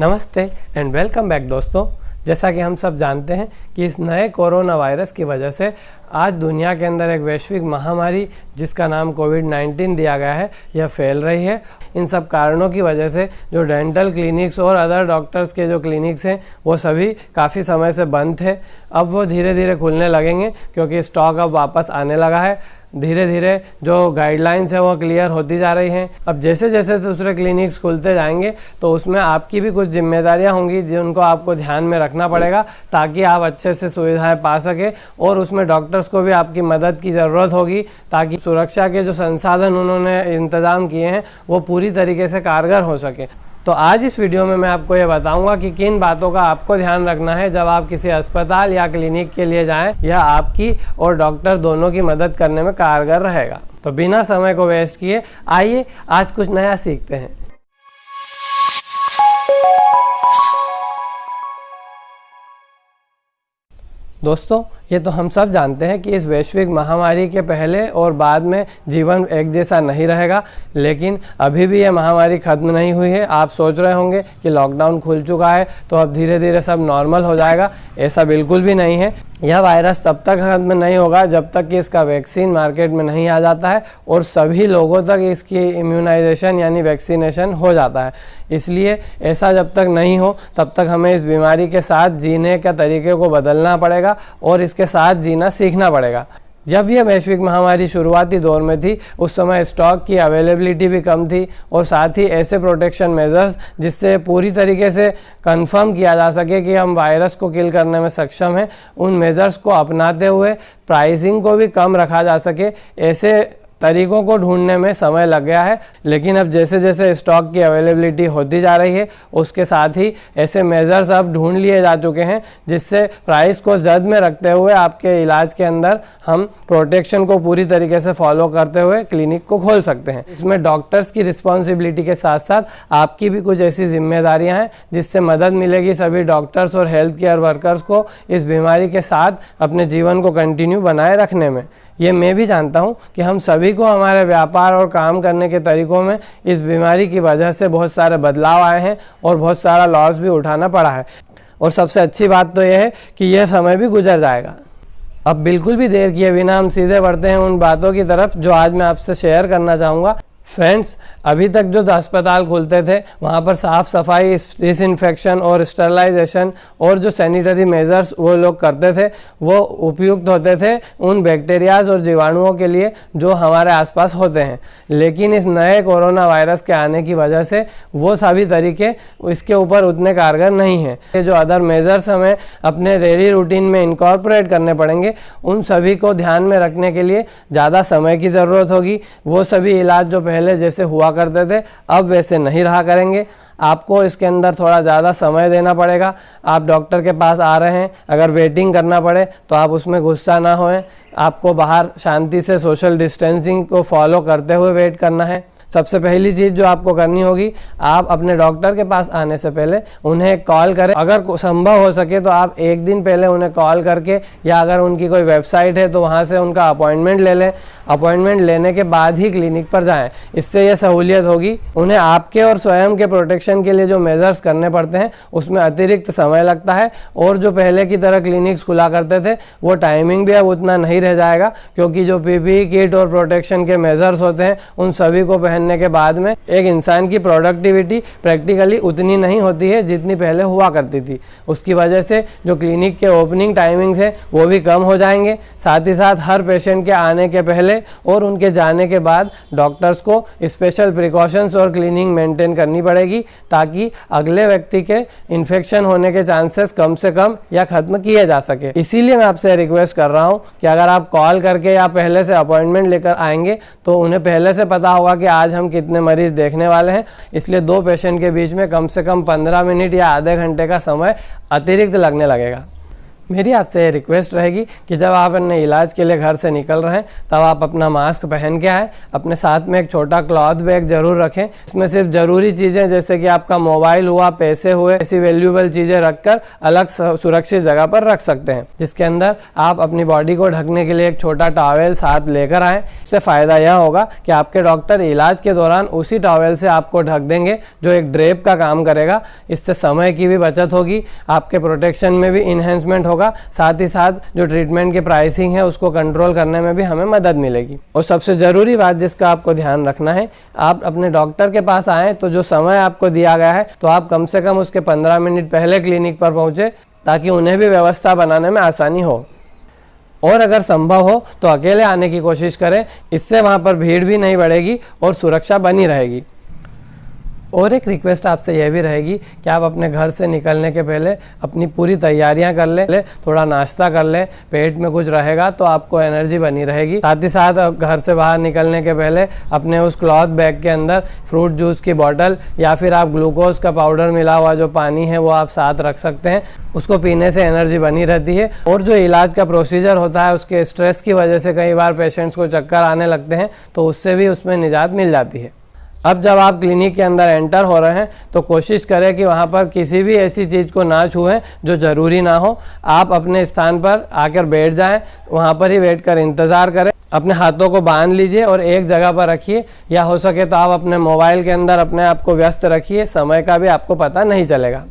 नमस्ते and welcome back दोस्तों। जैसा कि हम सब जानते हैं कि इस नए कोरोना वायरस की वजह से आज दुनिया के अंदर एक वैश्विक महामारी जिसका नाम कोविड-19 दिया गया है, यह फैल रही है। इन सब कारणों की वजह से जो डेंटल क्लिनिक्स और अदर डॉक्टर्स के जो क्लिनिक्स हैं वो सभी काफ़ी समय से बंद थे। अब वो धीरे धीरे खुलने लगेंगे क्योंकि स्टॉक अब वापस आने लगा है। धीरे धीरे जो गाइडलाइंस है वो क्लियर होती जा रही हैं। अब जैसे जैसे दूसरे क्लिनिक्स खुलते जाएंगे तो उसमें आपकी भी कुछ जिम्मेदारियां होंगी जिनको आपको ध्यान में रखना पड़ेगा ताकि आप अच्छे से सुविधाएं पा सकें, और उसमें डॉक्टर्स को भी आपकी मदद की ज़रूरत होगी ताकि सुरक्षा के जो संसाधन उन्होंने इंतज़ाम किए हैं वो पूरी तरीके से कारगर हो सके। तो आज इस वीडियो में मैं आपको ये बताऊंगा कि किन बातों का आपको ध्यान रखना है जब आप किसी अस्पताल या क्लिनिक के लिए जाएं। यह आपकी और डॉक्टर दोनों की मदद करने में कारगर रहेगा। तो बिना समय को वेस्ट किए आइए आज कुछ नया सीखते हैं। दोस्तों, ये तो हम सब जानते हैं कि इस वैश्विक महामारी के पहले और बाद में जीवन एक जैसा नहीं रहेगा, लेकिन अभी भी ये महामारी ख़त्म नहीं हुई है। आप सोच रहे होंगे कि लॉकडाउन खुल चुका है तो अब धीरे धीरे सब नॉर्मल हो जाएगा। ऐसा बिल्कुल भी नहीं है। यह वायरस तब तक ख़त्म नहीं होगा जब तक कि इसका वैक्सीन मार्केट में नहीं आ जाता है और सभी लोगों तक इसकी इम्यूनाइजेशन यानी वैक्सीनेशन हो जाता है। इसलिए ऐसा जब तक नहीं हो तब तक हमें इस बीमारी के साथ जीने के तरीके को बदलना पड़ेगा और इसके साथ जीना सीखना पड़ेगा। जब यह वैश्विक महामारी शुरुआती दौर में थी उस समय स्टॉक की अवेलेबिलिटी भी कम थी और साथ ही ऐसे प्रोटेक्शन मेजर्स जिससे पूरी तरीके से कंफर्म किया जा सके कि हम वायरस को किल करने में सक्षम हैं, उन मेजर्स को अपनाते हुए प्राइसिंग को भी कम रखा जा सके, ऐसे तरीकों को ढूंढने में समय लग गया है। लेकिन अब जैसे जैसे स्टॉक की अवेलेबिलिटी होती जा रही है उसके साथ ही ऐसे मेजर्स अब ढूंढ लिए जा चुके हैं जिससे प्राइस को जद में रखते हुए आपके इलाज के अंदर हम प्रोटेक्शन को पूरी तरीके से फॉलो करते हुए क्लिनिक को खोल सकते हैं। इसमें डॉक्टर्स की रिस्पॉन्सिबिलिटी के साथ साथ आपकी भी कुछ ऐसी जिम्मेदारियाँ हैं जिससे मदद मिलेगी सभी डॉक्टर्स और हेल्थ केयर वर्कर्स को इस बीमारी के साथ अपने जीवन को कंटिन्यू बनाए रखने में। ये मैं भी जानता हूँ कि हम सभी को हमारे व्यापार और काम करने के तरीकों में इस बीमारी की वजह से बहुत सारे बदलाव आए हैं और बहुत सारा लॉस भी उठाना पड़ा है। और सबसे अच्छी बात तो यह है कि यह समय भी गुजर जाएगा। अब बिल्कुल भी देर किए बिना हम सीधे बढ़ते हैं उन बातों की तरफ जो आज मैं आपसे शेयर करना चाहूँगा। फ्रेंड्स, अभी तक जो अस्पताल खुलते थे वहाँ पर साफ़ सफाई, डिसइंफेक्शन और स्टरलाइजेशन और जो सैनिटरी मेजर्स वो लोग करते थे वो उपयुक्त होते थे उन बैक्टीरियाज और जीवाणुओं के लिए जो हमारे आसपास होते हैं। लेकिन इस नए कोरोना वायरस के आने की वजह से वो सभी तरीके इसके ऊपर उतने कारगर नहीं हैं। ये जो अदर मेजर्स हमें अपने डेली रूटीन में इनकॉर्पोरेट करने पड़ेंगे उन सभी को ध्यान में रखने के लिए ज़्यादा समय की ज़रूरत होगी। वो सभी इलाज जो पहले जैसे हुआ करते थे अब वैसे नहीं रहा करेंगे। आपको इसके अंदर थोड़ा ज़्यादा समय देना पड़ेगा। आप डॉक्टर के पास आ रहे हैं, अगर वेटिंग करना पड़े तो आप उसमें गुस्सा ना होएं। आपको बाहर शांति से सोशल डिस्टेंसिंग को फॉलो करते हुए वेट करना है। सबसे पहली चीज़ जो आपको करनी होगी, आप अपने डॉक्टर के पास आने से पहले उन्हें कॉल करें। अगर संभव हो सके तो आप एक दिन पहले उन्हें कॉल करके या अगर उनकी कोई वेबसाइट है तो वहाँ से उनका अपॉइंटमेंट ले लें। अपॉइंटमेंट लेने के बाद ही क्लिनिक पर जाएं। इससे यह सहूलियत होगी। उन्हें आपके और स्वयं के प्रोटेक्शन के लिए जो मेजर्स करने पड़ते हैं उसमें अतिरिक्त समय लगता है और जो पहले की तरह क्लिनिक्स खुला करते थे वो टाइमिंग भी अब उतना नहीं रह जाएगा, क्योंकि जो पीपीई किट और प्रोटेक्शन के मेजर्स होते हैं उन सभी को पहनने के बाद में एक इंसान की प्रोडक्टिविटी प्रैक्टिकली उतनी नहीं होती है जितनी पहले हुआ करती थी। उसकी वजह से जो क्लिनिक के ओपनिंग टाइमिंग्स हैं वो भी कम हो जाएंगे। साथ ही साथ हर पेशेंट के आने के पहले और उनके जाने के बाद डॉक्टर्स को स्पेशल प्रिकॉशंस और क्लीनिंग मेंटेन करनी पड़ेगी ताकि अगले व्यक्ति के इन्फेक्शन होने के चांसेस कम से कम या खत्म किए जा सके। इसीलिए मैं आपसे रिक्वेस्ट कर रहा हूं कि अगर आप कॉल करके या पहले से अपॉइंटमेंट लेकर आएंगे तो उन्हें पहले से पता होगा कि आज हम कितने मरीज देखने वाले हैं। इसलिए दो पेशेंट के बीच में कम से कम 15 मिनट या आधे घंटे का समय अतिरिक्त लगने लगेगा। मेरी आपसे रिक्वेस्ट रहेगी कि जब आप अपने इलाज के लिए घर से निकल रहे हैं तब आप अपना मास्क पहन के आए, अपने साथ में एक छोटा क्लॉथ बैग जरूर रखें। इसमें सिर्फ ज़रूरी चीज़ें जैसे कि आपका मोबाइल हुआ, पैसे हुए, ऐसी वैल्यूएबल चीज़ें रखकर अलग सुरक्षित जगह पर रख सकते हैं, जिसके अंदर आप अपनी बॉडी को ढकने के लिए एक छोटा टॉवेल साथ लेकर आएँ। इससे फ़ायदा यह होगा कि आपके डॉक्टर इलाज के दौरान उसी टॉवेल से आपको ढक देंगे जो एक ड्रेप का काम करेगा। इससे समय की भी बचत होगी, आपके प्रोटेक्शन में भी इन्हेंसमेंट होगा, साथ ही साथ जो ट्रीटमेंट की प्राइसिंग है उसको कंट्रोल करने में भी हमें मदद मिलेगी। और सबसे ज़रूरी बात जिसका आपको ध्यान रखना है, आप अपने डॉक्टर के पास आएँ तो जो समय आपको दिया गया है तो आप कम से कम उसके 15 मिनट पहले क्लिनिक पर पहुँचे, ताकि उन्हें भी व्यवस्था बनाने में आसानी हो। और अगर संभव हो तो अकेले आने की कोशिश करें, इससे वहाँ पर भीड़ भी नहीं बढ़ेगी और सुरक्षा बनी रहेगी। और एक रिक्वेस्ट आपसे यह भी रहेगी कि आप अपने घर से निकलने के पहले अपनी पूरी तैयारियां कर लें, थोड़ा नाश्ता कर लें, पेट में कुछ रहेगा तो आपको एनर्जी बनी रहेगी। साथ ही साथ घर से बाहर निकलने के पहले अपने उस क्लॉथ बैग के अंदर फ्रूट जूस की बोतल या फिर आप ग्लूकोज का पाउडर मिला हुआ जो पानी है वो आप साथ रख सकते हैं। उसको पीने से एनर्जी बनी रहती है। और जो इलाज का प्रोसीजर होता है उसके स्ट्रेस की वजह से कई बार पेशेंट्स को चक्कर आने लगते हैं, तो उससे भी उसमें निजात मिल जाती है। अब जब आप क्लिनिक के अंदर एंटर हो रहे हैं तो कोशिश करें कि वहाँ पर किसी भी ऐसी चीज़ को ना छुएं जो ज़रूरी ना हो। आप अपने स्थान पर आकर बैठ जाएं, वहाँ पर ही बैठकर इंतज़ार करें। अपने हाथों को बांध लीजिए और एक जगह पर रखिए, या हो सके तो आप अपने मोबाइल के अंदर अपने आप को व्यस्त रखिए, समय का भी आपको पता नहीं चलेगा।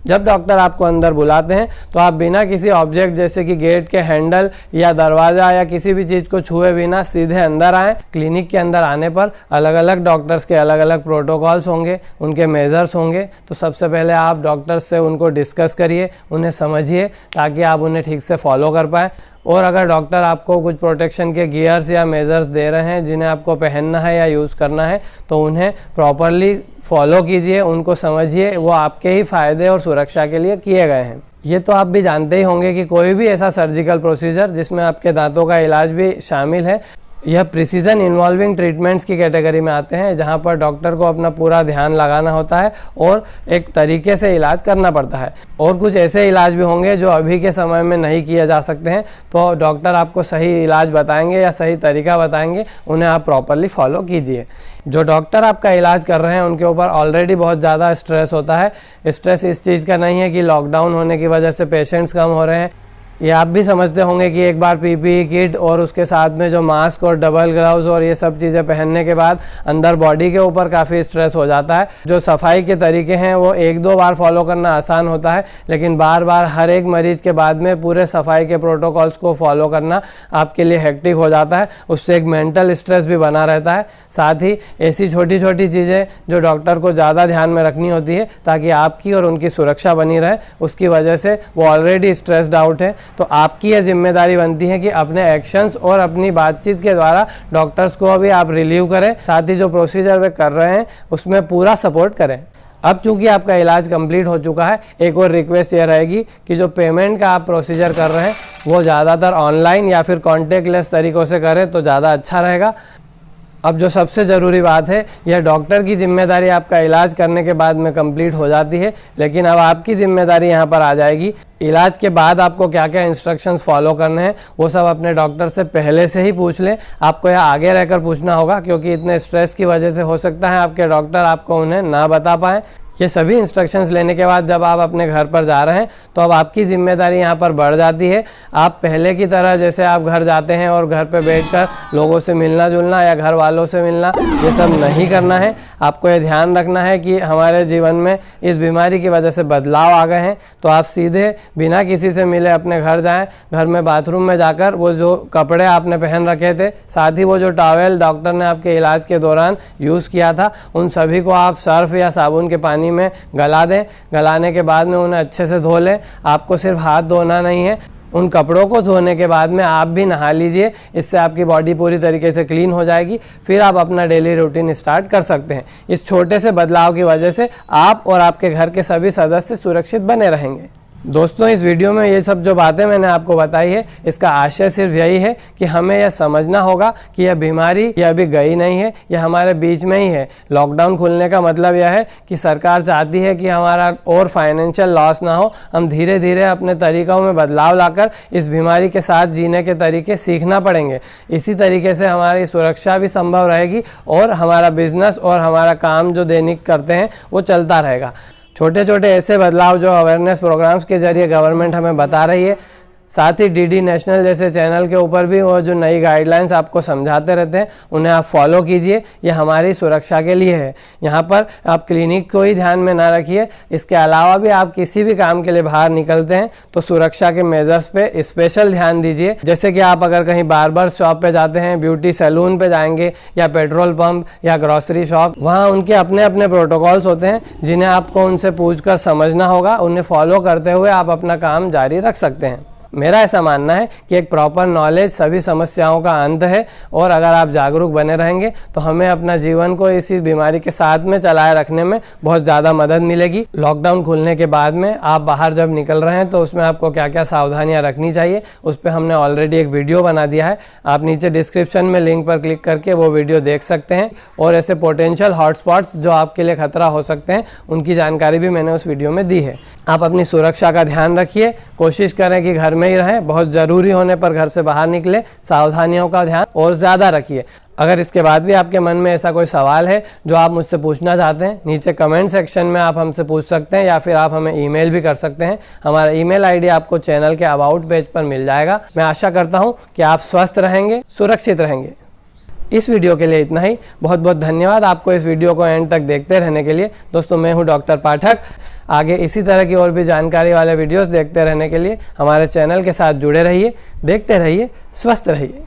जब डॉक्टर आपको अंदर बुलाते हैं तो आप बिना किसी ऑब्जेक्ट जैसे कि गेट के हैंडल या दरवाज़ा या किसी भी चीज़ को छुए बिना सीधे अंदर आएँ। क्लिनिक के अंदर आने पर अलग अलग डॉक्टर्स के अलग अलग प्रोटोकॉल्स होंगे, उनके मेजर्स होंगे। तो सबसे पहले आप डॉक्टर्स से उनको डिस्कस करिए, उन्हें समझिए, ताकि आप उन्हें ठीक से फॉलो कर पाएँ। और अगर डॉक्टर आपको कुछ प्रोटेक्शन के गियर्स या मेजर्स दे रहे हैं जिन्हें आपको पहनना है या यूज़ करना है, तो उन्हें प्रॉपरली फॉलो कीजिए, उनको समझिए, वो आपके ही फ़ायदे और सुरक्षा के लिए किए गए हैं। ये तो आप भी जानते ही होंगे कि कोई भी ऐसा सर्जिकल प्रोसीजर जिसमें आपके दांतों का इलाज भी शामिल है, यह प्रिसीजन इन्वॉल्विंग ट्रीटमेंट्स की कैटेगरी में आते हैं, जहां पर डॉक्टर को अपना पूरा ध्यान लगाना होता है और एक तरीके से इलाज करना पड़ता है। और कुछ ऐसे इलाज भी होंगे जो अभी के समय में नहीं किए जा सकते हैं, तो डॉक्टर आपको सही इलाज बताएंगे या सही तरीका बताएंगे, उन्हें आप प्रॉपरली फॉलो कीजिए। जो डॉक्टर आपका इलाज कर रहे हैं उनके ऊपर ऑलरेडी बहुत ज़्यादा स्ट्रेस होता है। स्ट्रेस इस चीज़ का नहीं है कि लॉकडाउन होने की वजह से पेशेंट्स कम हो रहे हैं। ये आप भी समझते होंगे कि एक बार पीपीई किट और उसके साथ में जो मास्क और डबल ग्लव्स और ये सब चीज़ें पहनने के बाद अंदर बॉडी के ऊपर काफ़ी स्ट्रेस हो जाता है। जो सफाई के तरीके हैं वो एक दो बार फॉलो करना आसान होता है, लेकिन बार बार हर एक मरीज के बाद में पूरे सफाई के प्रोटोकॉल्स को फॉलो करना आपके लिए हेक्टिक हो जाता है। उससे एक मेंटल स्ट्रेस भी बना रहता है। साथ ही ऐसी छोटी छोटी चीज़ें जो डॉक्टर को ज़्यादा ध्यान में रखनी होती है ताकि आपकी और उनकी सुरक्षा बनी रहे, उसकी वजह से वो ऑलरेडी स्ट्रेस्ड आउट है। तो आपकी यह जिम्मेदारी बनती है कि अपने एक्शंस और अपनी बातचीत के द्वारा डॉक्टर्स को भी आप रिलीव करें, साथ ही जो प्रोसीजर वे कर रहे हैं उसमें पूरा सपोर्ट करें। अब चूंकि आपका इलाज कंप्लीट हो चुका है, एक और रिक्वेस्ट ये रहेगी कि जो पेमेंट का आप प्रोसीजर कर रहे हैं वो ज़्यादातर ऑनलाइन या फिर कॉन्टेक्टलेस तरीक़ों से करें तो ज़्यादा अच्छा रहेगा। अब जो सबसे ज़रूरी बात है, यह डॉक्टर की जिम्मेदारी आपका इलाज करने के बाद में कंप्लीट हो जाती है, लेकिन अब आपकी जिम्मेदारी यहाँ पर आ जाएगी। इलाज के बाद आपको क्या क्या इंस्ट्रक्शंस फॉलो करने हैं वो सब अपने डॉक्टर से पहले से ही पूछ लें। आपको यह आगे रहकर पूछना होगा, क्योंकि इतने स्ट्रेस की वजह से हो सकता है आपके डॉक्टर आपको उन्हें ना बता पाएँ। ये सभी इंस्ट्रक्शंस लेने के बाद जब आप अपने घर पर जा रहे हैं तो अब आपकी जिम्मेदारी यहाँ पर बढ़ जाती है। आप पहले की तरह जैसे आप घर जाते हैं और घर पे बैठकर लोगों से मिलना जुलना या घर वालों से मिलना, ये सब नहीं करना है। आपको ये ध्यान रखना है कि हमारे जीवन में इस बीमारी की वजह से बदलाव आ गए हैं, तो आप सीधे बिना किसी से मिले अपने घर जाएँ। घर में बाथरूम में जाकर वो जो कपड़े आपने पहन रखे थे, साथ ही वो जो टॉवेल डॉक्टर ने आपके इलाज के दौरान यूज़ किया था, उन सभी को आप सर्फ या साबुन के पानी में गला दें। गलाने के बाद में उन्हें अच्छे से धो लें। आपको सिर्फ हाथ धोना नहीं है, उन कपड़ों को धोने के बाद में आप भी नहा लीजिए। इससे आपकी बॉडी पूरी तरीके से क्लीन हो जाएगी। फिर आप अपना डेली रूटीन स्टार्ट कर सकते हैं। इस छोटे से बदलाव की वजह से आप और आपके घर के सभी सदस्य सुरक्षित बने रहेंगे। दोस्तों इस वीडियो में ये सब जो बातें मैंने आपको बताई है, इसका आशय सिर्फ यही है कि हमें यह समझना होगा कि यह बीमारी यह अभी गई नहीं है, यह हमारे बीच में ही है। लॉकडाउन खुलने का मतलब यह है कि सरकार चाहती है कि हमारा और फाइनेंशियल लॉस ना हो। हम धीरे धीरे अपने तरीक़ों में बदलाव लाकर इस बीमारी के साथ जीने के तरीके सीखना पड़ेंगे। इसी तरीके से हमारी सुरक्षा भी संभव रहेगी और हमारा बिजनेस और हमारा काम जो दैनिक करते हैं वो चलता रहेगा। छोटे छोटे ऐसे बदलाव जो अवेयरनेस प्रोग्राम्स के जरिए गवर्नमेंट हमें बता रही है, साथ ही डीडी नेशनल जैसे चैनल के ऊपर भी वो जो नई गाइडलाइंस आपको समझाते रहते हैं, उन्हें आप फॉलो कीजिए। ये हमारी सुरक्षा के लिए है। यहाँ पर आप क्लिनिक को ही ध्यान में ना रखिए, इसके अलावा भी आप किसी भी काम के लिए बाहर निकलते हैं तो सुरक्षा के मेजर्स पे स्पेशल ध्यान दीजिए। जैसे कि आप अगर कहीं बार्बर शॉप पे जाते हैं, ब्यूटी सैलून पे जाएंगे या पेट्रोल पंप या ग्रॉसरी शॉप, वहाँ उनके अपने अपने प्रोटोकॉल्स होते हैं जिन्हें आपको उनसे पूछकर समझना होगा। उन्हें फॉलो करते हुए आप अपना काम जारी रख सकते हैं। मेरा ऐसा मानना है कि एक प्रॉपर नॉलेज सभी समस्याओं का अंत है और अगर आप जागरूक बने रहेंगे तो हमें अपना जीवन को इसी बीमारी के साथ में चलाए रखने में बहुत ज़्यादा मदद मिलेगी। लॉकडाउन खुलने के बाद में आप बाहर जब निकल रहे हैं तो उसमें आपको क्या क्या सावधानियां रखनी चाहिए, उस पर हमने ऑलरेडी एक वीडियो बना दिया है। आप नीचे डिस्क्रिप्शन में लिंक पर क्लिक करके वो वीडियो देख सकते हैं और ऐसे पोटेंशियल हॉटस्पॉट्स जो आपके लिए खतरा हो सकते हैं उनकी जानकारी भी मैंने उस वीडियो में दी है। आप अपनी सुरक्षा का ध्यान रखिए, कोशिश करें कि घर में ही रहें, बहुत ज़रूरी होने पर घर से बाहर निकले, सावधानियों का ध्यान और ज़्यादा रखिए। अगर इसके बाद भी आपके मन में ऐसा कोई सवाल है जो आप मुझसे पूछना चाहते हैं, नीचे कमेंट सेक्शन में आप हमसे पूछ सकते हैं या फिर आप हमें ईमेल भी कर सकते हैं। हमारा ईमेल आईडी आपको चैनल के अबाउट पेज पर मिल जाएगा। मैं आशा करता हूँ कि आप स्वस्थ रहेंगे, सुरक्षित रहेंगे। इस वीडियो के लिए इतना ही। बहुत बहुत धन्यवाद आपको इस वीडियो को एंड तक देखते रहने के लिए। दोस्तों मैं हूँ डॉक्टर पाठक। आगे इसी तरह की और भी जानकारी वाले वीडियोस देखते रहने के लिए हमारे चैनल के साथ जुड़े रहिए, देखते रहिए, स्वस्थ रहिए।